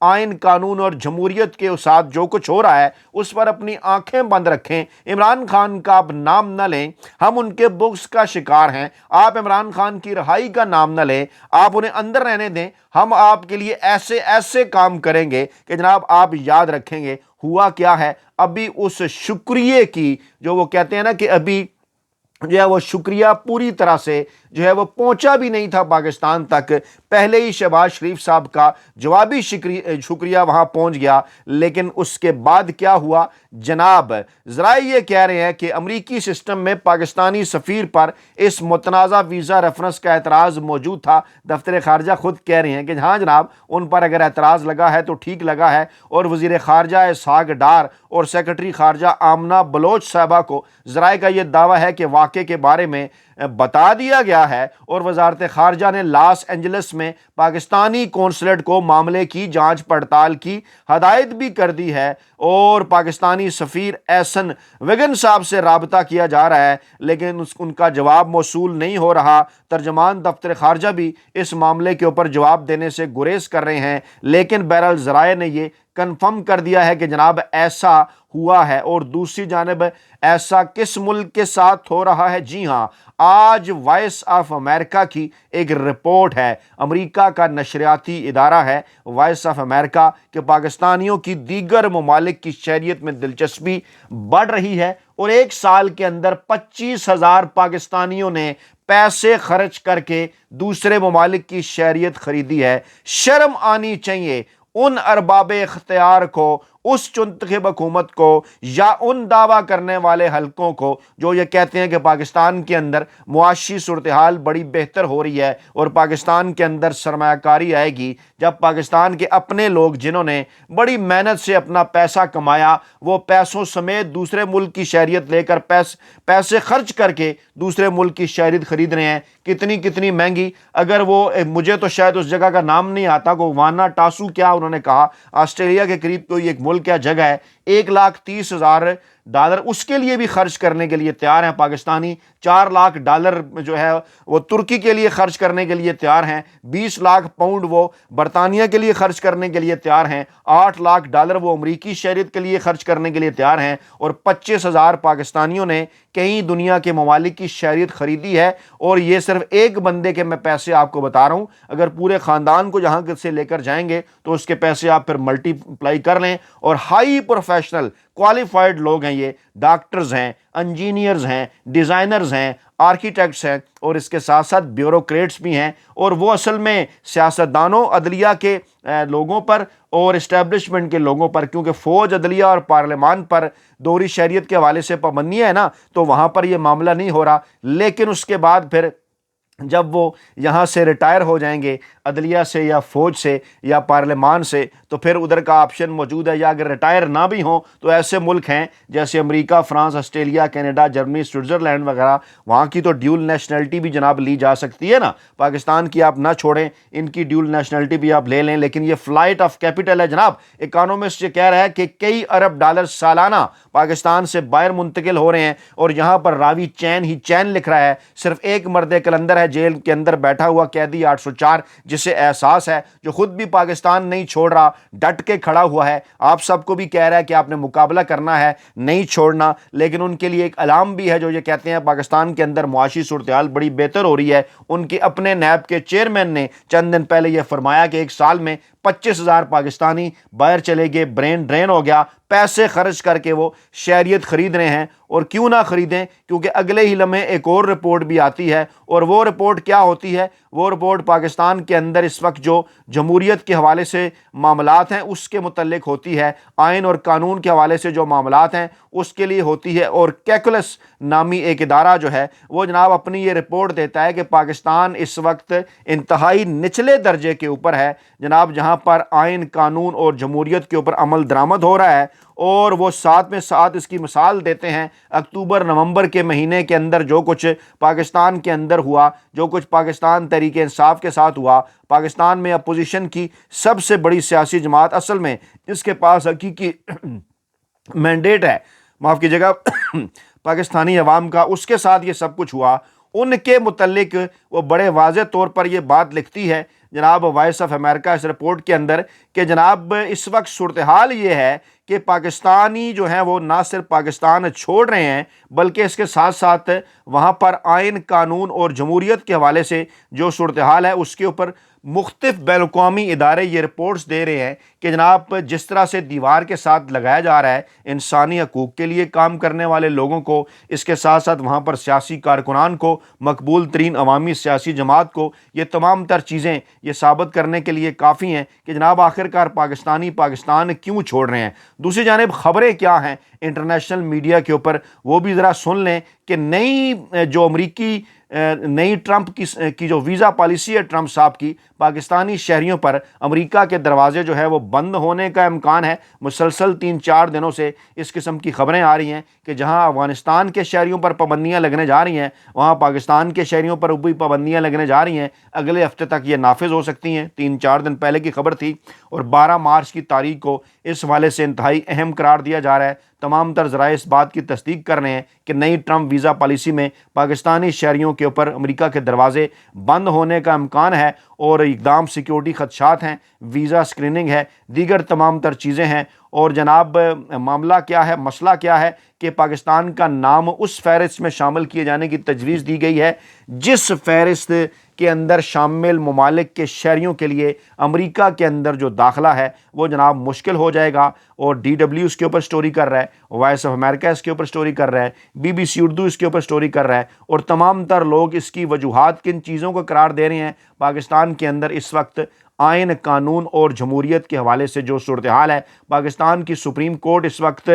آئین قانون اور جمہوریت کے ساتھ جو کچھ ہو رہا ہے اس پر اپنی آنکھیں بند رکھیں. عمران خان کا آپ نام نہ لیں, ہم ان کے بغض کا شکار ہیں. آپ عمران خان کی رہائی کا نام نہ لیں, آپ انہیں اندر رہنے دیں. ہم آپ کے لیے ایسے ایسے کام کریں گے کہ جناب آپ یاد رکھیں گے. ہوا کیا ہے, ابھی اس شکریہ کی جو وہ کہتے ہیں نا کہ ابھی جو ہے وہ شکریہ پوری طرح سے جو ہے وہ پہنچا بھی نہیں تھا پاکستان تک. پہلے ہی شہباز شریف صاحب کا جوابی شکریہ وہاں پہنچ گیا. لیکن اس کے بعد کیا ہوا جناب, ذرائع یہ کہہ رہے ہیں کہ امریکی سسٹم میں پاکستانی سفیر پر اس متنازع ویزا ریفرنس کا اعتراض موجود تھا. دفتر خارجہ خود کہہ رہے ہیں کہ ہاں جناب ان پر اگر اعتراض لگا ہے تو ٹھیک لگا ہے. اور وزیر خارجہ اسحاق ڈار اور سیکرٹری خارجہ آمنہ بلوچ صاحبہ کو ذرائع کا یہ دعویٰ ہے کہ واقعے کے بارے میں بتا دیا گیا ہے اور وزارت خارجہ نے لاس اینجلس میں پاکستانی قونصلیٹ کو معاملے کی جانچ پڑتال کی ہدایت بھی کر دی ہے. اور پاکستانی سفیر ایسن وگن صاحب سے رابطہ کیا جا رہا ہے لیکن ان کا جواب موصول نہیں ہو رہا. ترجمان دفتر خارجہ بھی اس معاملے کے اوپر جواب دینے سے گریز کر رہے ہیں. لیکن بہرحال ذرائع نے یہ کنفرم کر دیا ہے کہ جناب ایسا ہوا ہے. اور دوسری جانب ایسا کس ملک کے ساتھ ہو رہا ہے؟ جی ہاں, آج وائس آف امریکہ کی ایک رپورٹ ہے. امریکہ کا نشریاتی ادارہ ہے وائس آف امریکہ کہ پاکستانیوں کی دیگر ممالک کی شہریت میں دلچسپی بڑھ رہی ہے اور ایک سال کے اندر 25,000 پاکستانیوں نے پیسے خرچ کر کے دوسرے ممالک کی شہریت خریدی ہے. شرم آنی چاہیے ان ارباب اختیار کو, اس چنتخب حکومت کو یا ان دعویٰ کرنے والے حلقوں کو جو یہ کہتے ہیں کہ پاکستان کے اندر معاشی صورتحال بڑی بہتر ہو رہی ہے اور پاکستان کے اندر سرمایہ کاری آئے گی, جب پاکستان کے اپنے لوگ جنہوں نے بڑی محنت سے اپنا پیسہ کمایا وہ پیسوں سمیت دوسرے ملک کی شہریت لے کر پیسے خرچ کر کے دوسرے ملک کی شہریت خرید رہے ہیں. کتنی مہنگی. اگر وہ مجھے تو شاید اس جگہ کا نام نہیں آتا, کو وانا ٹاسو کیا انہوں نے کہا, آسٹریلیا کے قریب کوئی ایک ملک کیا جگہ ہے, $1,30,000 اس کے لیے بھی خرچ کرنے کے لیے تیار ہیں پاکستانی. $4,00,000 جو ہے وہ ترکی کے لیے خرچ کرنے کے لیے تیار ہیں. 20 لاکھ پاؤنڈ وہ برطانیہ کے لیے خرچ کرنے کے لیے تیار ہیں. $8,00,000 وہ امریکی شہریت کے لیے خرچ کرنے کے لیے تیار ہیں. اور 25,000 پاکستانیوں نے کئی دنیا کے ممالک کی شہریت خریدی ہے. اور یہ صرف ایک بندے کے میں پیسے آپ کو بتا رہا ہوں, اگر پورے خاندان کو جہاں سے لے کر جائیں گے تو اس کے پیسے آپ پھر ملٹی پلائی کر لیں. اور ہائی پروفیشنل کوالیفائڈ لوگ ہیں, یہ ڈاکٹرز ہیں, انجینئرز ہیں, ڈیزائنرز ہیں, آرکیٹیکٹس ہیں اور اس کے ساتھ ساتھ بیوروکریٹس بھی ہیں. اور وہ اصل میں سیاستدانوں, عدلیہ کے لوگوں پر اور اسٹیبلشمنٹ کے لوگوں پر, کیونکہ فوج, عدلیہ اور پارلیمان پر دوہری شہریت کے حوالے سے پابندیاں ہیں نا, تو وہاں پر یہ معاملہ نہیں ہو رہا. لیکن اس کے بعد پھر جب وہ یہاں سے ریٹائر ہو جائیں گے عدلیہ سے یا فوج سے یا پارلیمان سے, تو پھر ادھر کا آپشن موجود ہے. یا اگر ریٹائر نہ بھی ہوں تو ایسے ملک ہیں جیسے امریکہ, France, Australia, Canada, Germany, Switzerland وغیرہ, وہاں کی تو ڈیول نیشنلٹی بھی جناب لی جا سکتی ہے نا. پاکستان کی آپ نہ چھوڑیں, ان کی ڈیول نیشنلٹی بھی آپ لے لیں. لیکن یہ فلائٹ آف کیپٹل ہے جناب. اکانومسٹ یہ کہہ رہا ہے کہ کئی ارب ڈالر سالانہ پاکستان سے باہر منتقل ہو رہے ہیں. اور یہاں پر راوی چین ہی چین لکھ رہا ہے, صرف ایک مرد کلندر ہے جیل کے اندر بیٹھا ہوا قیدی 804, جسے احساس ہے, جو خود بھی پاکستان نہیں چھوڑ رہا, ڈٹ کے کھڑا ہوا ہے. آپ سب کو بھی کہہ رہا ہے کہ آپ نے مقابلہ کرنا ہے, نہیں چھوڑنا. لیکن ان کے لیے ایک الارم بھی ہے جو یہ کہتے ہیں پاکستان کے اندر معاشی صورتحال بڑی بہتر ہو رہی ہے. ان کے اپنے نیب کے چیئرمین نے چند دن پہلے یہ فرمایا کہ ایک سال میں 25,000 پاکستانی باہر چلے گئے, برین ڈرین ہو گیا, پیسے خرچ کر کے وہ شہریت خرید رہے ہیں. اور کیوں نہ خریدیں, کیونکہ اگلے ہی لمحے ایک اور رپورٹ بھی آتی ہے. اور وہ رپورٹ کیا ہوتی ہے؟ وہ رپورٹ پاکستان کے اندر اس وقت جو جمہوریت کے حوالے سے معاملات ہیں اس کے متعلق ہوتی ہے, آئین اور قانون کے حوالے سے جو معاملات ہیں اس کے لیے ہوتی ہے. اور کیلکولس نامی ایک ادارہ جو ہے وہ جناب اپنی یہ رپورٹ دیتا ہے کہ پاکستان اس وقت انتہائی نچلے درجے کے اوپر ہے جناب, جہاں پر آئین, قانون اور جمہوریت کے اوپر عمل درآمد ہو رہا ہے. اور وہ ساتھ میں ساتھ اس کی مثال دیتے ہیں اکتوبر نومبر کے مہینے کے اندر جو کچھ پاکستان کے اندر ہوا, جو کچھ پاکستان تحریک انصاف کے ساتھ ہوا. پاکستان میں اپوزیشن کی سب سے بڑی سیاسی جماعت, اصل میں اس کے پاس حقیقی مینڈیٹ ہے, معاف کیجیے گا, پاکستانی عوام کا, اس کے ساتھ یہ سب کچھ ہوا. ان کے متعلق وہ بڑے واضح طور پر یہ بات لکھتی ہے جناب وائس آف امریکہ اس رپورٹ کے اندر کہ جناب اس وقت صورتحال یہ ہے کہ پاکستانی جو ہیں وہ نہ صرف پاکستان چھوڑ رہے ہیں بلکہ اس کے ساتھ ساتھ وہاں پر آئین قانون اور جمہوریت کے حوالے سے جو صورتحال ہے اس کے اوپر مختلف بین الاقوامی ادارے یہ رپورٹس دے رہے ہیں کہ جناب جس طرح سے دیوار کے ساتھ لگایا جا رہا ہے انسانی حقوق کے لیے کام کرنے والے لوگوں کو، اس کے ساتھ ساتھ وہاں پر سیاسی کارکنان کو، مقبول ترین عوامی سیاسی جماعت کو، یہ تمام تر چیزیں یہ ثابت کرنے کے لیے کافی ہیں کہ جناب آخرکار پاکستانی پاکستان کیوں چھوڑ رہے ہیں۔ دوسری جانب خبریں کیا ہیں انٹرنیشنل میڈیا کے اوپر وہ بھی ذرا سن لیں کہ نئی ٹرمپ کی جو ویزا پالیسی ہے ٹرمپ صاحب کی، پاکستانی شہریوں پر امریکہ کے دروازے جو ہے وہ بند ہونے کا امکان ہے۔ مسلسل 3-4 دنوں سے اس قسم کی خبریں آ رہی ہیں کہ جہاں افغانستان کے شہریوں پر پابندیاں لگنے جا رہی ہیں وہاں پاکستان کے شہریوں پر بھی پابندیاں لگنے جا رہی ہیں، اگلے ہفتے تک یہ نافذ ہو سکتی ہیں۔ 3-4 دن پہلے کی خبر تھی اور 12 مارچ کی تاریخ کو اس حوالے سے انتہائی اہم قرار دیا جا رہا ہے۔ تمام تر ذرائع اس بات کی تصدیق کر رہے ہیں کہ نئی ٹرمپ ویزا پالیسی میں پاکستانی شہریوں کے اوپر امریکہ کے دروازے بند ہونے کا امکان ہے اور اقدام سیکیورٹی خدشات ہیں، ویزا اسکریننگ ہے، دیگر تمام تر چیزیں ہیں۔ اور جناب معاملہ کیا ہے، مسئلہ کیا ہے کہ پاکستان کا نام اس فہرست میں شامل کیے جانے کی تجویز دی گئی ہے جس فہرست کے اندر شامل ممالک کے شہریوں کے لیے امریکہ کے اندر جو داخلہ ہے وہ جناب مشکل ہو جائے گا۔ اور DW اس کے اوپر سٹوری کر رہا ہے، وائس آف امریکہ اس کے اوپر سٹوری کر رہا ہے، BBC اردو اس کے اوپر سٹوری کر رہا ہے، اور تمام تر لوگ اس کی وجوہات کن چیزوں کو قرار دے رہے ہیں۔ پاکستان کے اندر اس وقت آئین قانون اور جمہوریت کے حوالے سے جو صورتحال ہے، پاکستان کی سپریم کورٹ اس وقت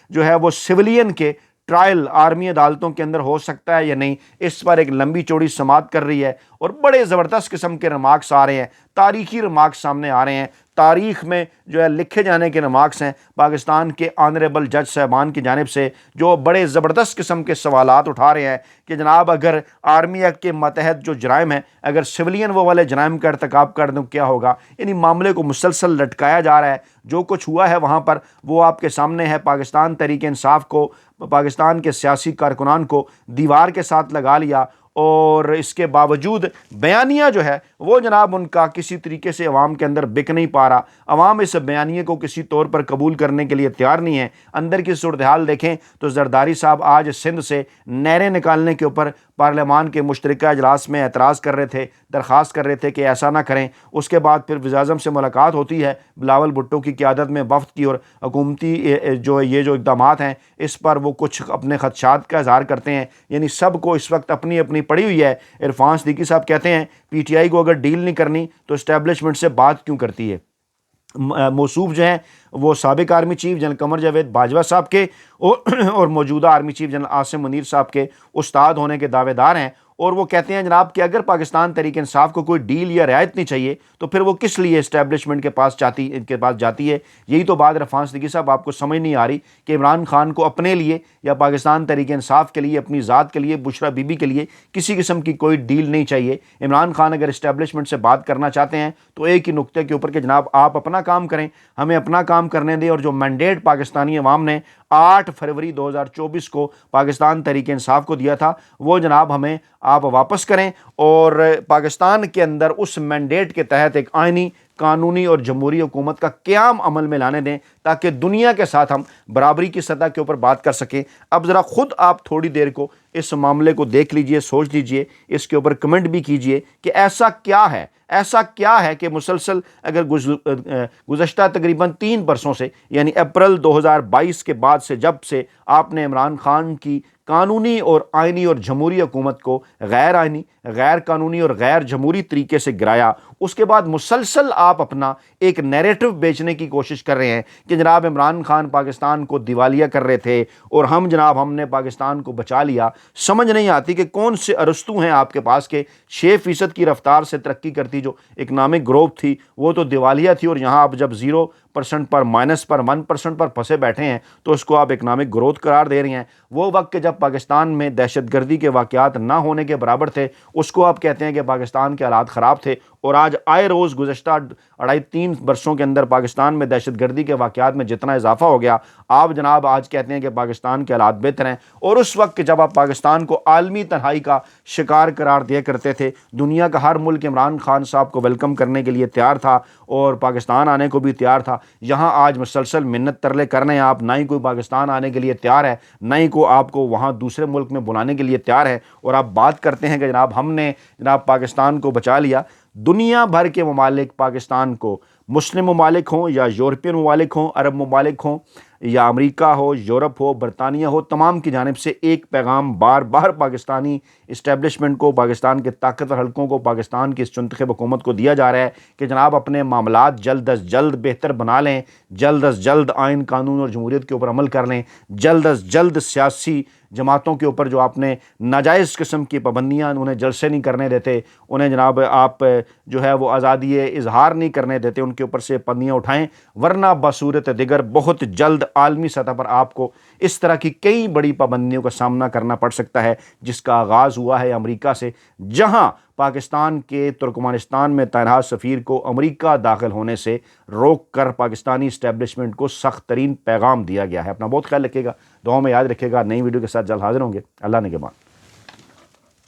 جو ہے وہ سویلین کے ٹرائل آرمی عدالتوں کے اندر ہو سکتا ہے یا نہیں، اس پر ایک لمبی چوڑی سماعت کر رہی ہے اور بڑے زبردست قسم کے ریمارکس آ رہے ہیں، تاریخی ریمارکس سامنے آ رہے ہیں، تاریخ میں جو ہے لکھے جانے کے ریمارکس ہیں پاکستان کے آنریبل جج صاحبان کی جانب سے، جو بڑے زبردست قسم کے سوالات اٹھا رہے ہیں کہ جناب اگر آرمی ایکٹ کے ماتحت جو جرائم ہیں اگر سویلین وہ والے جرائم کا ارتکاب کر دوں کیا ہوگا۔ یعنی معاملے کو مسلسل لٹکایا جا رہا ہے، جو کچھ ہوا ہے وہاں پر وہ آپ کے سامنے ہے۔ پاکستان تحریک انصاف کو، پاکستان کے سیاسی کارکنان کو دیوار کے ساتھ لگا لیا اور اس کے باوجود بیانیہ جو ہے وہ جناب ان کا کسی طریقے سے عوام کے اندر بک نہیں پا رہا، عوام اس بیانیے کو کسی طور پر قبول کرنے کے لیے تیار نہیں ہے۔ اندر کی صورتحال دیکھیں تو زرداری صاحب آج سندھ سے نہریں نکالنے کے اوپر پارلیمان کے مشترکہ اجلاس میں اعتراض کر رہے تھے، درخواست کر رہے تھے کہ ایسا نہ کریں۔ اس کے بعد پھر وزیر اعظم سے ملاقات ہوتی ہے بلاول بھٹو کی قیادت میں وفد کی، اور حکومتی یہ جو اقدامات ہیں اس پر وہ کچھ اپنے خدشات کا اظہار کرتے ہیں۔ یعنی سب کو اس وقت اپنی اپنی پڑی ہوئی ہے۔ عرفان صدیقی صاحب کہتے ہیں PTI کو اگر ڈیل نہیں کرنی تو اسٹیبلشمنٹ سے بات کیوں کرتی ہے۔ موصوف جو ہیں وہ سابق army chief general Qamar Javed Bajwa صاحب کے اور موجودہ army chief general Asim Munir صاحب کے استاد ہونے کے دعوے دار ہیں، اور وہ کہتے ہیں جناب کہ اگر پاکستان تحریک انصاف کو کوئی ڈیل یا رعایت نہیں چاہیے تو پھر وہ کس لیے اسٹیبلشمنٹ کے پاس جاتی ہے۔ یہی تو بات عرفان صدیقی صاحب آپ کو سمجھ نہیں آ رہی کہ عمران خان کو اپنے لیے یا پاکستان تحریک انصاف کے لیے، اپنی ذات کے لیے، بشرا بی بی کے لیے کسی قسم کی کوئی ڈیل نہیں چاہیے۔ عمران خان اگر اسٹیبلشمنٹ سے بات کرنا چاہتے ہیں تو ایک ہی نقطے کے اوپر کہ جناب آپ اپنا کام کریں، ہمیں اپنا کام کرنے دیں، اور جو مینڈیٹ پاکستانی عوام نے 8 فروری 2024 کو پاکستان تحریک انصاف کو دیا تھا وہ جناب ہمیں آپ واپس کریں، اور پاکستان کے اندر اس مینڈیٹ کے تحت ایک آئینی، قانونی اور جمہوری حکومت کا قیام عمل میں لانے دیں تاکہ دنیا کے ساتھ ہم برابری کی سطح کے اوپر بات کر سکیں۔ اب ذرا خود آپ تھوڑی دیر کو اس معاملے کو دیکھ لیجئے، سوچ لیجئے، اس کے اوپر کمنٹ بھی کیجئے کہ ایسا کیا ہے کہ مسلسل اگر گزشتہ تقریباً 3 برسوں سے یعنی اپریل 2022 کے بعد سے جب سے آپ نے عمران خان کی قانونی اور آئینی اور جمہوری حکومت کو غیر آئینی، غیر قانونی اور غیر جمہوری طریقے سے گرایا، اس کے بعد مسلسل آپ اپنا ایک نیریٹو بیچنے کی کوشش کر رہے ہیں کہ جناب عمران خان پاکستان کو دیوالیہ کر رہے تھے اور ہم نے پاکستان کو بچا لیا۔ سمجھ نہیں آتی کہ کون سے ارسطو ہیں آپ کے پاس کے 6% کی رفتار سے ترقی کرتی جو اکنامک گروتھ تھی وہ تو دیوالیہ تھی، اور یہاں اب جب 0 0% پر مائنس پر 1% پر پھنسے بیٹھے ہیں تو اس کو آپ اکنامک گروتھ قرار دے رہی ہیں۔ وہ وقت کہ جب پاکستان میں دہشت گردی کے واقعات نہ ہونے کے برابر تھے اس کو آپ کہتے ہیں کہ پاکستان کے حالات خراب تھے، اور آج آئے روز گزشتہ 2.5-3 برسوں کے اندر پاکستان میں دہشت گردی کے واقعات میں جتنا اضافہ ہو گیا، آپ جناب آج کہتے ہیں کہ پاکستان کے حالات بہتر ہیں۔ اور اس وقت جب آپ پاکستان کو عالمی تنہائی کا شکار قرار دیا کرتے تھے، دنیا کا ہر ملک عمران خان صاحب کو ویلکم کرنے کے لیے تیار تھا اور پاکستان آنے کو بھی تیار تھا، یہاں آج مسلسل منت ترلے کرنے ہیں آپ، نہ ہی کوئی پاکستان آنے کے لیے تیار ہے، نہ ہی کوئی آپ کو وہاں دوسرے ملک میں بلانے کے لیے تیار ہے، اور آپ بات کرتے ہیں کہ جناب ہم نے جناب پاکستان کو بچا لیا۔ دنیا بھر کے ممالک پاکستان کو، مسلم ممالک ہوں یا یورپین ممالک ہوں، عرب ممالک ہوں یا امریکہ ہو، یورپ ہو، برطانیہ ہو، تمام کی جانب سے ایک پیغام بار بار پاکستانی اسٹیبلشمنٹ کو، پاکستان کے طاقتور حلقوں کو، پاکستان کی اس منتخب حکومت کو دیا جا رہا ہے کہ جناب اپنے معاملات جلد از جلد بہتر بنا لیں، جلد از جلد آئین قانون اور جمہوریت کے اوپر عمل کر لیں، جلد از جلد سیاسی جماعتوں کے اوپر جو آپ نے ناجائز قسم کی پابندیاں، انہیں جلسے نہیں کرنے دیتے، انہیں جناب آپ جو ہے وہ آزادی اظہار نہیں کرنے دیتے، ان کے اوپر سے پابندیاں اٹھائیں، ورنہ بصورت دیگر بہت جلد عالمی سطح پر آپ کو اس طرح کی کئی بڑی پابندیوں کا سامنا کرنا پڑ سکتا ہے، جس کا آغاز ہوا ہے امریکہ سے، جہاں پاکستان کے ترکمانستان میں تعینات سفیر کو امریکہ داخل ہونے سے روک کر پاکستانی اسٹیبلشمنٹ کو سخت ترین پیغام دیا گیا ہے۔ اپنا بہت خیال رکھیے گا، دعاؤں میں یاد رکھیے گا۔ نئی ویڈیو کے ساتھ جلد حاضر ہوں گے۔ اللہ نگہبان۔